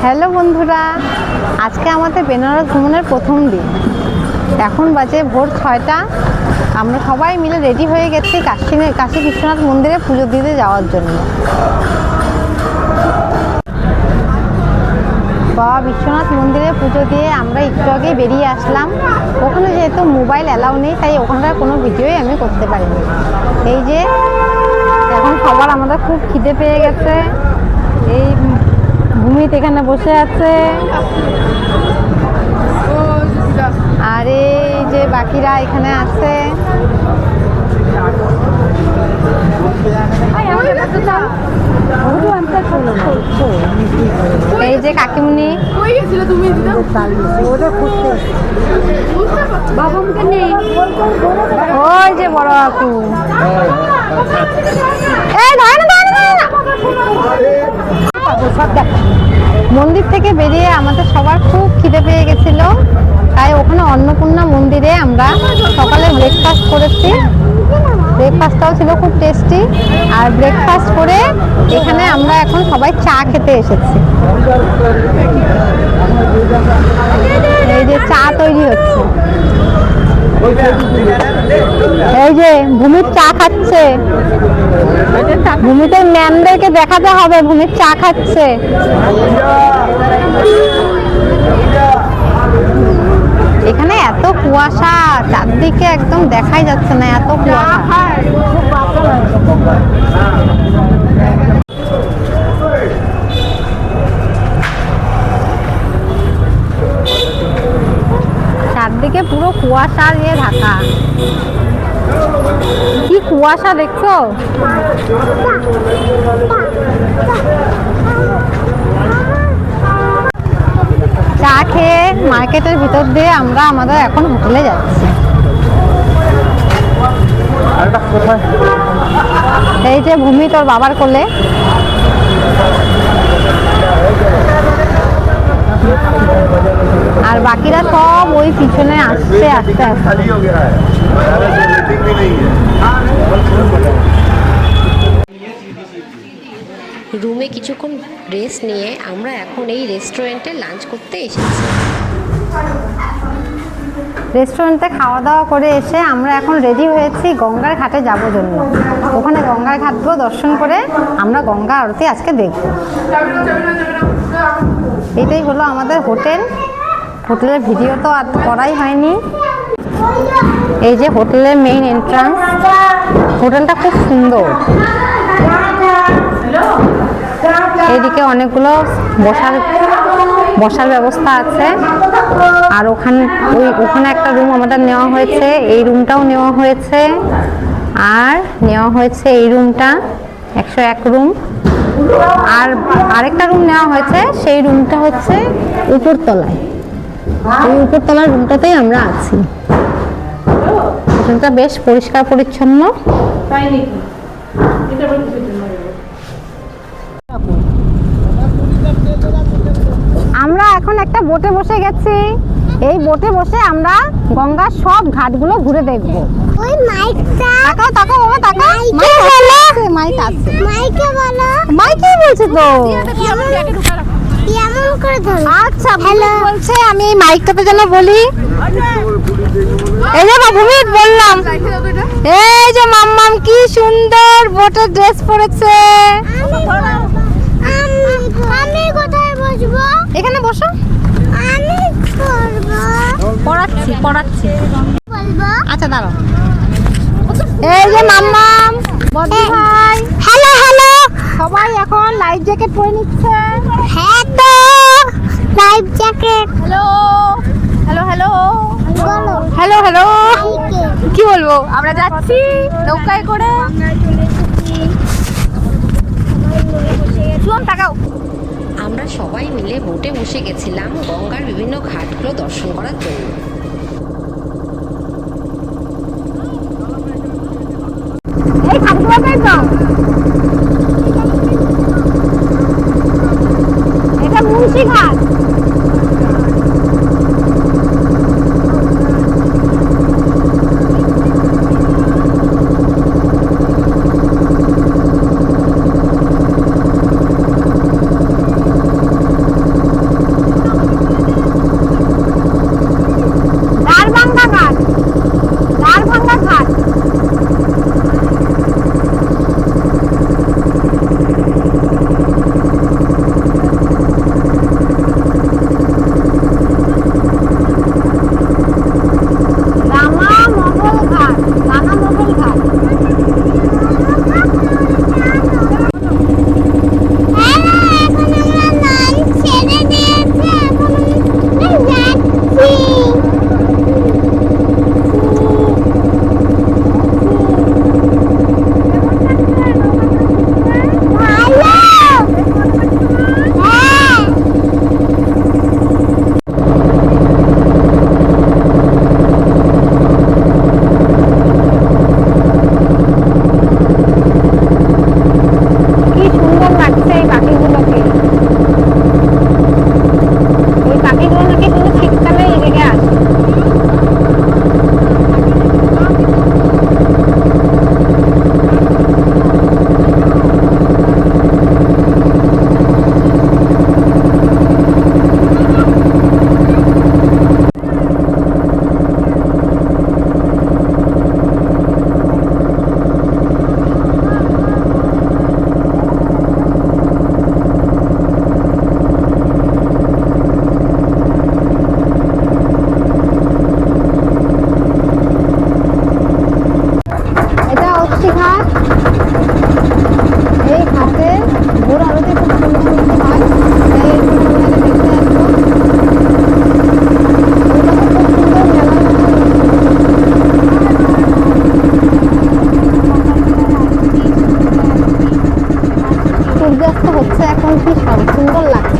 Hello বন্ধুরা, আজকে আমাদের বেনারস ভ্রমণের প্রথম দিন। এখন বাজে ভোর 6টা। আমরা সবাই মিলে রেডি হয়ে গেছি কাশী বিশ্বনাথ মন্দিরে পুজো দিতে যাওয়ার জন্য। বাবা বিশ্বনাথ মন্দিরে পুজো দিয়ে আমরা একটু আগে বেরিয়ে আসলাম। ওখানে যেহেতু মোবাইল অ্যালাউ নেই, তাই ওখানকার কোনো ভিডিওই আমি করতে পারিনি। এই যে এখন সবার আমাদের খুব খিদে পেয়ে গেছে। এই ভূমিত এখানে বসে আছে, আর এই যে বাকিরা এখানে আছে। এই যে কাকিমুনি, ওই যে বড় কাকু। মন্দির থেকে বেরিয়ে আমাদের সবার খুব খিদে পেয়ে গেছিল, তাই ওখানে অন্নপূর্ণা মন্দিরে আমরা সকালে ব্রেকফাস্ট করেছি। ব্রেকফাস্টটাও ছিল খুব টেস্টি। আর ব্রেকফাস্ট করে এখানে আমরা এখন সবাই চা খেতে এসেছি। এই যে চা তৈরি হচ্ছে, এই যে ভূমির চা খাচ্ছে। ভূমিতে ম্যামদেরকে দেখাতে হবে ভূমির চা খাচ্ছে। এখানে এত কুয়াশা, চারদিকে একদম দেখাই যাচ্ছে না, এত কুয়াশা। চারদিকে পুরো কুয়াশা দিয়ে ঢাকা। কি কুয়াশা দেখছো? চা খেয়ে মার্কেটের ভিতর দিয়ে আমরা আমাদের এখন হোটেলে যাচ্ছি। এই যে ভূমি তোর বাবার কোলে। আর বাকিরা সব ওই পিছনে আসছে আস্তে আস্তে। রুমে কিছুক্ষণ রেস্ট নিয়ে আমরা এখন এই রেস্টুরেন্টে লাঞ্চ করতে এসেছি। রেস্টুরেন্টে খাওয়া দাওয়া করে এসে আমরা এখন রেডি হয়েছি গঙ্গার ঘাটে যাওয়ার জন্য। ওখানে গঙ্গার ঘাটগুলো দর্শন করে আমরা গঙ্গা আরতি আজকে দেখব। এটাই হলো আমাদের হোটেল। হোটেলের ভিডিও তো আর করাই হয়নি। এই যে হোটেলের মেইন এন্ট্রান্স। হোটেলটা খুব সুন্দর। এইদিকে অনেকগুলো বসার ব্যবস্থা আছে। আর ওখানে একটা রুম আমাদের নেওয়া হয়েছে, এই রুমটাও নেওয়া হয়েছে। আর নেওয়া হয়েছে এই রুমটা 101 রুম। আর আরেকটা রুম নেওয়া হয়েছে, সেই রুমটা হচ্ছে উপরতলায়। এই উপরতলার রুমটাতেই আমরা আছি। হোটেলটা বেশ পরিষ্কার পরিচ্ছন্ন। আমরা এখন একটা বোটে বসে গেছি। এই বোটে বসে আমরা গঙ্গার সব ঘাটগুলো ঘুরে দেখব। ওই মাইকটা তাকাও তাকাও বাবা তাকাও। মাইক আছে, মাইক আছে। মাইকে বলো। মাইকে বলছে তো। কেমন করে ধরো? আচ্ছা হ্যালো বলছে, আমি এই মাইকটাতে যেন বলি। এই যে ভূমিত বললাম। এই যে মাম্মাম কি সুন্দর বোটের ড্রেস পরেছে। আমি কোথায় বসবো? এখানে বসো। আমি করবো। পড়াচ্ছি বলবো। আচ্ছা দাঁড়াও। এই যে মাম্মাম, বড়দি ভাই, হ্যালো হ্যালো। সবাই এখন লাইফ জ্যাকেট পরে নিচ্ছে। হ্যাঁ তো life jacket. Hello hello hello বলো। Hello hello. মাইকে। কি বলবো? আমরা যাচ্ছি নৌকায় করে। শুন তাকাও। আমরা সবাই মিলে বোটে বসে গেছিলাম গঙ্গার বিভিন্ন ঘাটগুলো দর্শন করার জন্য। এই ঘাটগুলোতেই তো। এটা মুন্সি ঘাট।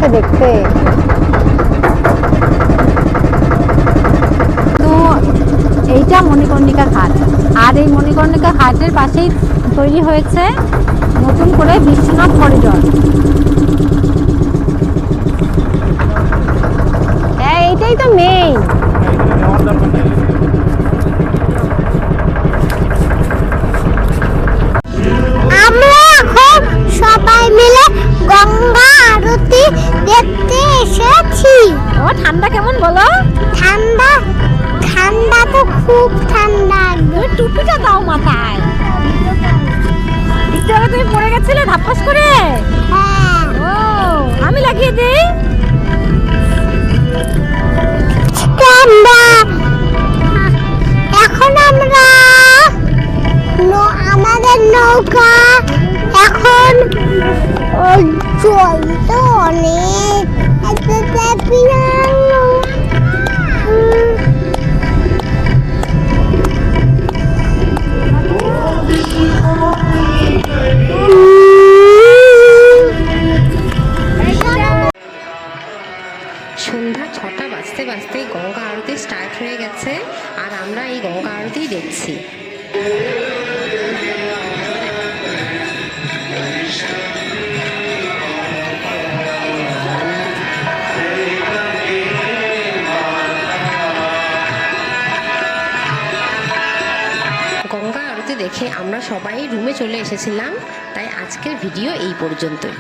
লাগছে দেখতে। তো এইটা মণিকর্ণিকা ঘাট, আর এই মণিকর্ণিকা ঘাটের পাশেই তৈরি হয়েছে নতুন করে বিশ্বনাথ করিডর। হ্যাঁ, এইটাই তো মেইন। আমরা এখন সবাই মিলে গঙ্গা আরতি দেখতে এসেছি। ও ঠান্ডা কেমন বলো? ঠান্ডা, ঠান্ডা তো খুব ঠান্ডা। তুমি টুপিটা দাও মাথায়। একটু আগে তুমি পড়ে গেছিলে ধাপ্পাস করে। হ্যাঁ, ও আমি লাগিয়ে দিই। ঠান্ডা। এখন আমরা আমাদের নৌকা এখন জল তো অনেক সন্ধ্যা 6টা বাজতে বাজতেই গঙ্গা আরতি স্টার্ট হয়ে গেছে, আর আমরা এই গঙ্গা আরতি দেখছি। গঙ্গা আরতি দেখে আমরা সবাই রুমে চলে এসেছিলাম, তাই আজকের ভিডিও এই পর্যন্তই।